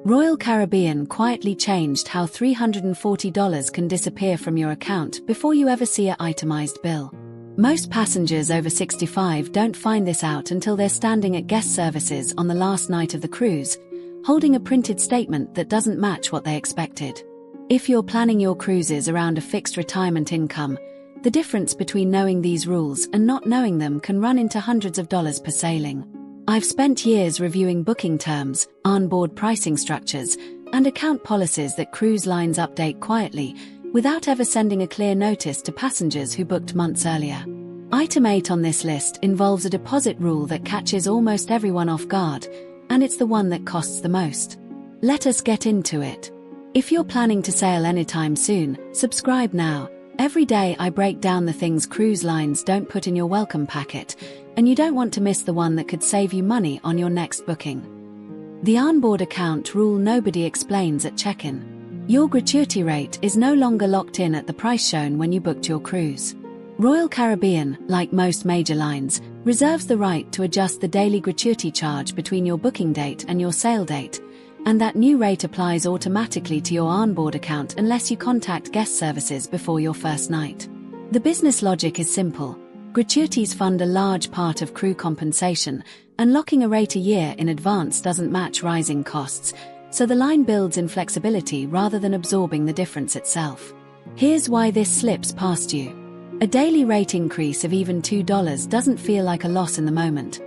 Royal Caribbean quietly changed how $340 can disappear from your account before you ever see an itemized bill. Most passengers over 65 don't find this out until they're standing at guest services on the last night of the cruise, holding a printed statement that doesn't match what they expected. If you're planning your cruises around a fixed retirement income, the difference between knowing these rules and not knowing them can run into hundreds of dollars per sailing. I've spent years reviewing booking terms, onboard pricing structures, and account policies that cruise lines update quietly, without ever sending a clear notice to passengers who booked months earlier. Item 8 on this list involves a deposit rule that catches almost everyone off guard, and it's the one that costs the most. Let us get into it. If you're planning to sail anytime soon, subscribe now. Every day I break down the things cruise lines don't put in your welcome packet, and you don't want to miss the one that could save you money on your next booking. The onboard account rule nobody explains at check-in. Your gratuity rate is no longer locked in at the price shown when you booked your cruise. Royal Caribbean, like most major lines, reserves the right to adjust the daily gratuity charge between your booking date and your sail date, and that new rate applies automatically to your onboard account unless you contact guest services before your first night. The business logic is simple. Gratuities fund a large part of crew compensation, and locking a rate a year in advance doesn't match rising costs, so the line builds in flexibility rather than absorbing the difference itself. Here's why this slips past you. A daily rate increase of even $2 doesn't feel like a loss in the moment.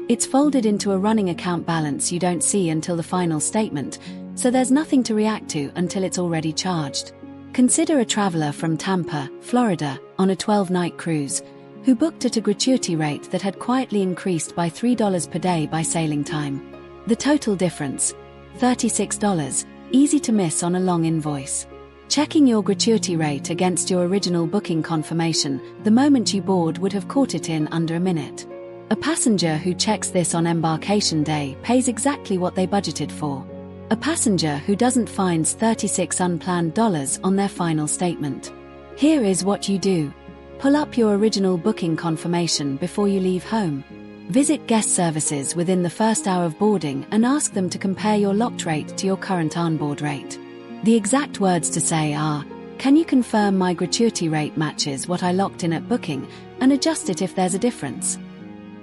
It's folded into a running account balance you don't see until the final statement, so there's nothing to react to until it's already charged. Consider a traveler from Tampa, Florida, on a 12-night cruise, who booked at a gratuity rate that had quietly increased by $3 per day by sailing time. The total difference, $36, easy to miss on a long invoice. Checking your gratuity rate against your original booking confirmation the moment you board would have caught it in under a minute. A passenger who checks this on embarkation day pays exactly what they budgeted for. A passenger who doesn't finds $36 unplanned dollars on their final statement. Here is what you do. Pull up your original booking confirmation before you leave home. Visit guest services within the first hour of boarding and ask them to compare your locked rate to your current onboard rate. The exact words to say are, "Can you confirm my gratuity rate matches what I locked in at booking, and adjust it if there's a difference?"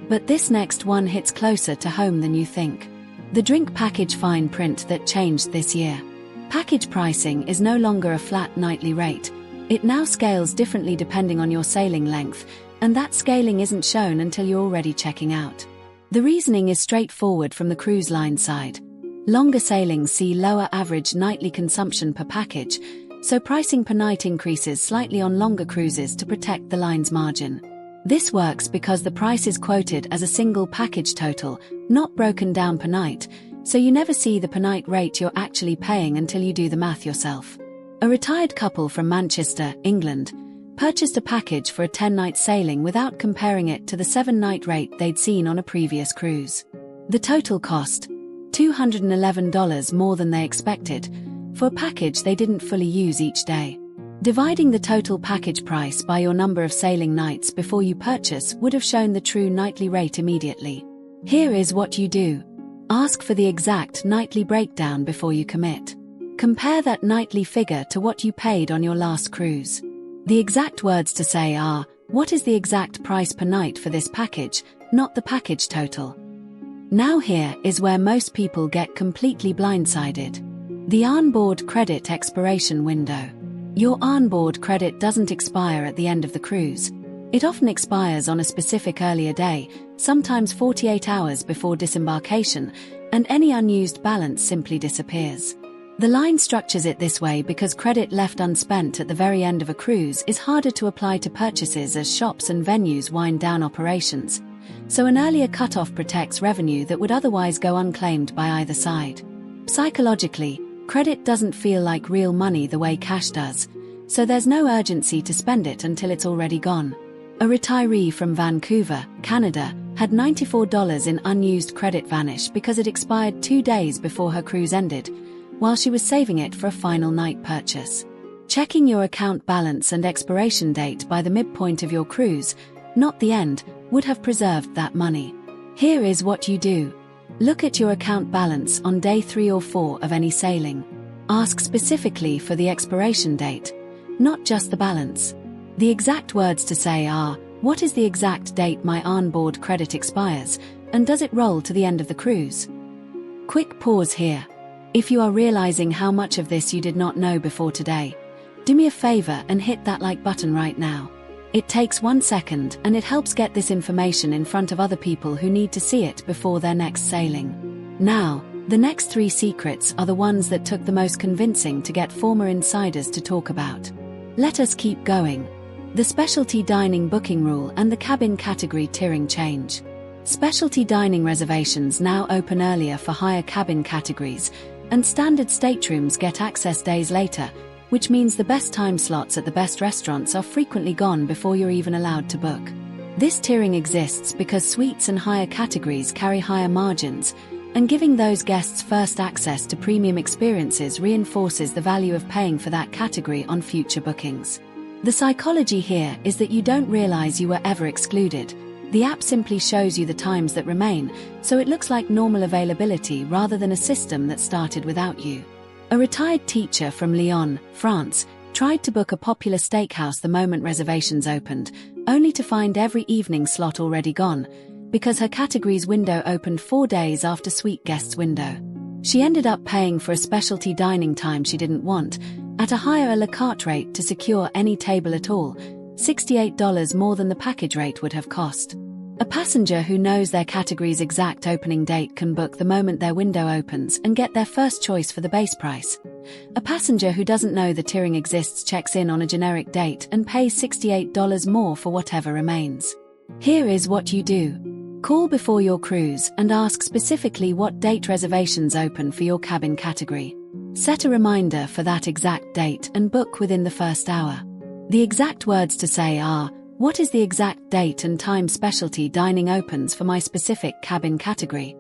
But this next one hits closer to home than you think. The drink package fine print that changed this year. Package pricing is no longer a flat nightly rate. It now scales differently depending on your sailing length, and that scaling isn't shown until you're already checking out. The reasoning is straightforward from the cruise line side. Longer sailings see lower average nightly consumption per package, so pricing per night increases slightly on longer cruises to protect the line's margin. This works because the price is quoted as a single package total, not broken down per night, so you never see the per night rate you're actually paying until you do the math yourself. A retired couple from Manchester, England, purchased a package for a 10-night sailing without comparing it to the 7-night rate they'd seen on a previous cruise. The total cost, $211 more than they expected, for a package they didn't fully use each day. Dividing the total package price by your number of sailing nights before you purchase would have shown the true nightly rate immediately. Here is what you do. Ask for the exact nightly breakdown before you commit. Compare that nightly figure to what you paid on your last cruise. The exact words to say are, "What is the exact price per night for this package, not the package total?" Now here is where most people get completely blindsided. The onboard credit expiration window. Your onboard credit doesn't expire at the end of the cruise. It often expires on a specific earlier day, sometimes 48 hours before disembarkation, and any unused balance simply disappears. The line structures it this way because credit left unspent at the very end of a cruise is harder to apply to purchases as shops and venues wind down operations, so an earlier cutoff protects revenue that would otherwise go unclaimed by either side. Psychologically, credit doesn't feel like real money the way cash does, so there's no urgency to spend it until it's already gone. A retiree from Vancouver, Canada, had $94 in unused credit vanish because it expired 2 days before her cruise ended, while she was saving it for a final night purchase. Checking your account balance and expiration date by the midpoint of your cruise, not the end, would have preserved that money. Here is what you do. Look at your account balance on day 3 or 4 of any sailing. Ask specifically for the expiration date, not just the balance. The exact words to say are, what is the exact date my onboard credit expires, and does it roll to the end of the cruise? Quick pause here. If you are realizing how much of this you did not know before today, do me a favor and hit that like button right now. It takes 1 second and it helps get this information in front of other people who need to see it before their next sailing. Now, the next 3 secrets are the ones that took the most convincing to get former insiders to talk about. Let us keep going. The specialty dining booking rule and the cabin category tiering change. Specialty dining reservations now open earlier for higher cabin categories, and standard staterooms get access days later, which means the best time slots at the best restaurants are frequently gone before you're even allowed to book. This tiering exists because suites and higher categories carry higher margins, and giving those guests first access to premium experiences reinforces the value of paying for that category on future bookings. The psychology here is that you don't realize you were ever excluded. The app simply shows you the times that remain, so it looks like normal availability rather than a system that started without you. A retired teacher from Lyon, France, tried to book a popular steakhouse the moment reservations opened, only to find every evening slot already gone, because her category's window opened 4 days after suite guests' window. She ended up paying for a specialty dining time she didn't want, at a higher a la carte rate to secure any table at all, $68 more than the package rate would have cost. A passenger who knows their category's exact opening date can book the moment their window opens and get their first choice for the base price. A passenger who doesn't know the tiering exists checks in on a generic date and pays $68 more for whatever remains. Here is what you do. Call before your cruise and ask specifically what date reservations open for your cabin category. Set a reminder for that exact date and book within the first hour. The exact words to say are, what is the exact date and time specialty dining opens for my specific cabin category?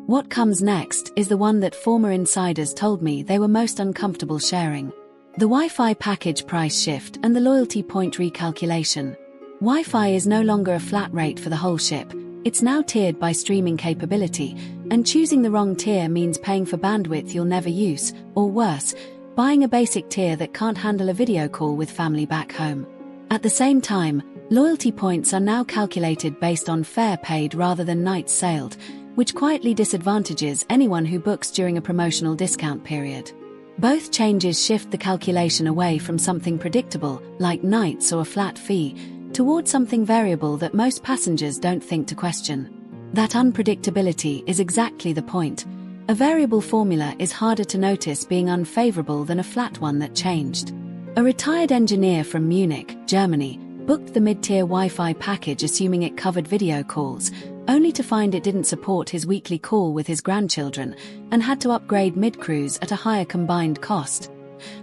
What comes next is the one that former insiders told me they were most uncomfortable sharing. The Wi-Fi package price shift and the loyalty point recalculation. Wi-Fi is no longer a flat rate for the whole ship, it's now tiered by streaming capability, and choosing the wrong tier means paying for bandwidth you'll never use, or worse, buying a basic tier that can't handle a video call with family back home. At the same time, loyalty points are now calculated based on fare paid rather than nights sailed, which quietly disadvantages anyone who books during a promotional discount period. Both changes shift the calculation away from something predictable, like nights or a flat fee, towards something variable that most passengers don't think to question. That unpredictability is exactly the point. A variable formula is harder to notice being unfavorable than a flat one that changed. A retired engineer from Munich, Germany, booked the mid-tier Wi-Fi package assuming it covered video calls, only to find it didn't support his weekly call with his grandchildren, and had to upgrade mid-cruise at a higher combined cost.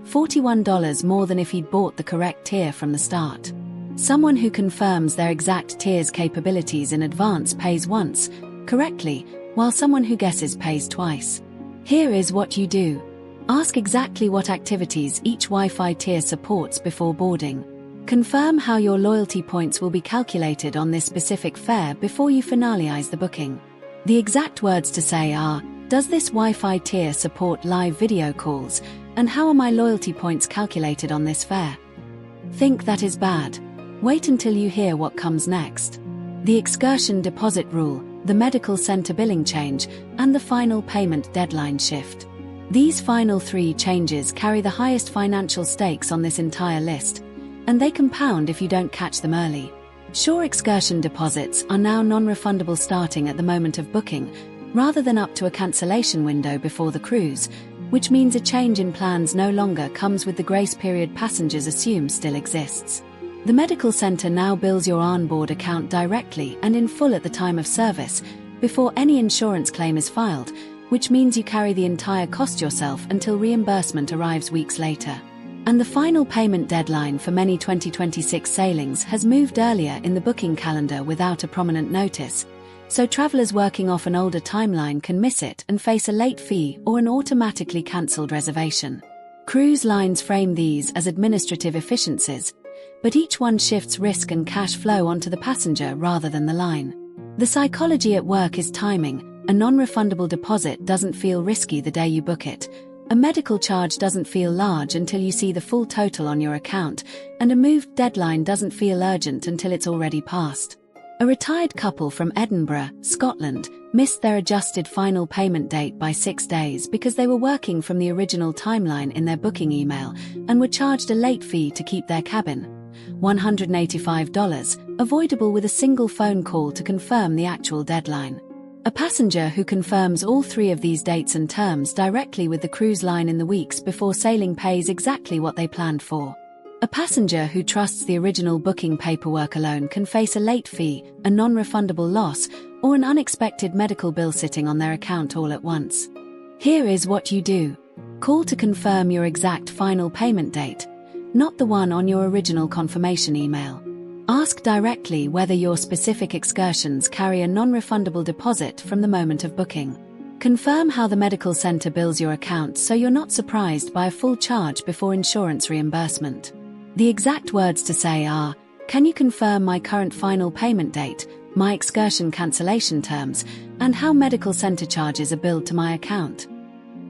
$41 more than if he'd bought the correct tier from the start. Someone who confirms their exact tier's capabilities in advance pays once, correctly, while someone who guesses pays twice. Here is what you do. Ask exactly what activities each Wi-Fi tier supports before boarding. Confirm how your loyalty points will be calculated on this specific fare before you finalize the booking. The exact words to say are, does this Wi-Fi tier support live video calls, and how are my loyalty points calculated on this fare? Think that is bad? Wait until you hear what comes next. The excursion deposit rule, the medical center billing change, and the final payment deadline shift. These final 3 changes carry the highest financial stakes on this entire list, and they compound if you don't catch them early. Sure, excursion deposits are now non-refundable starting at the moment of booking, rather than up to a cancellation window before the cruise, which means a change in plans no longer comes with the grace period passengers assume still exists. The medical center now bills your onboard account directly and in full at the time of service, before any insurance claim is filed, which means you carry the entire cost yourself until reimbursement arrives weeks later. And the final payment deadline for many 2026 sailings has moved earlier in the booking calendar without a prominent notice, so travelers working off an older timeline can miss it and face a late fee or an automatically cancelled reservation. Cruise lines frame these as administrative efficiencies, but each one shifts risk and cash flow onto the passenger rather than the line. The psychology at work is timing. A non-refundable deposit doesn't feel risky the day you book it. A medical charge doesn't feel large until you see the full total on your account, and a moved deadline doesn't feel urgent until it's already passed. A retired couple from Edinburgh, Scotland, missed their adjusted final payment date by 6 days because they were working from the original timeline in their booking email and were charged a late fee to keep their cabin. $185, avoidable with a single phone call to confirm the actual deadline. A passenger who confirms all 3 of these dates and terms directly with the cruise line in the weeks before sailing pays exactly what they planned for. A passenger who trusts the original booking paperwork alone can face a late fee, a non-refundable loss, or an unexpected medical bill sitting on their account all at once. Here is what you do. Call to confirm your exact final payment date, not the one on your original confirmation email. Ask directly whether your specific excursions carry a non-refundable deposit from the moment of booking. Confirm how the medical center bills your account so you're not surprised by a full charge before insurance reimbursement. The exact words to say are, "Can you confirm my current final payment date, my excursion cancellation terms, and how medical center charges are billed to my account?"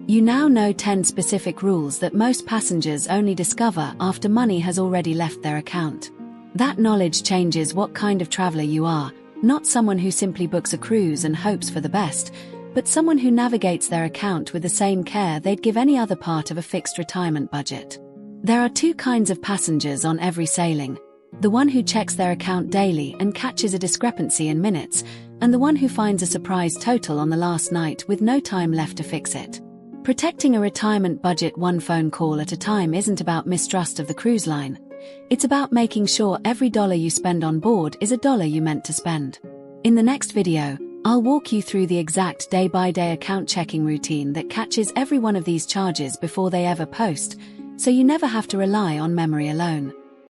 You now know 10 specific rules that most passengers only discover after money has already left their account. That knowledge changes what kind of traveler you are, not someone who simply books a cruise and hopes for the best, but someone who navigates their account with the same care they'd give any other part of a fixed retirement budget. There are 2 kinds of passengers on every sailing: the one who checks their account daily and catches a discrepancy in minutes, and the one who finds a surprise total on the last night with no time left to fix it. Protecting a retirement budget one phone call at a time isn't about mistrust of the cruise line. It's about making sure every dollar you spend on board is a dollar you meant to spend. In the next video, I'll walk you through the exact day-by-day account checking routine that catches every one of these charges before they ever post, so you never have to rely on memory alone.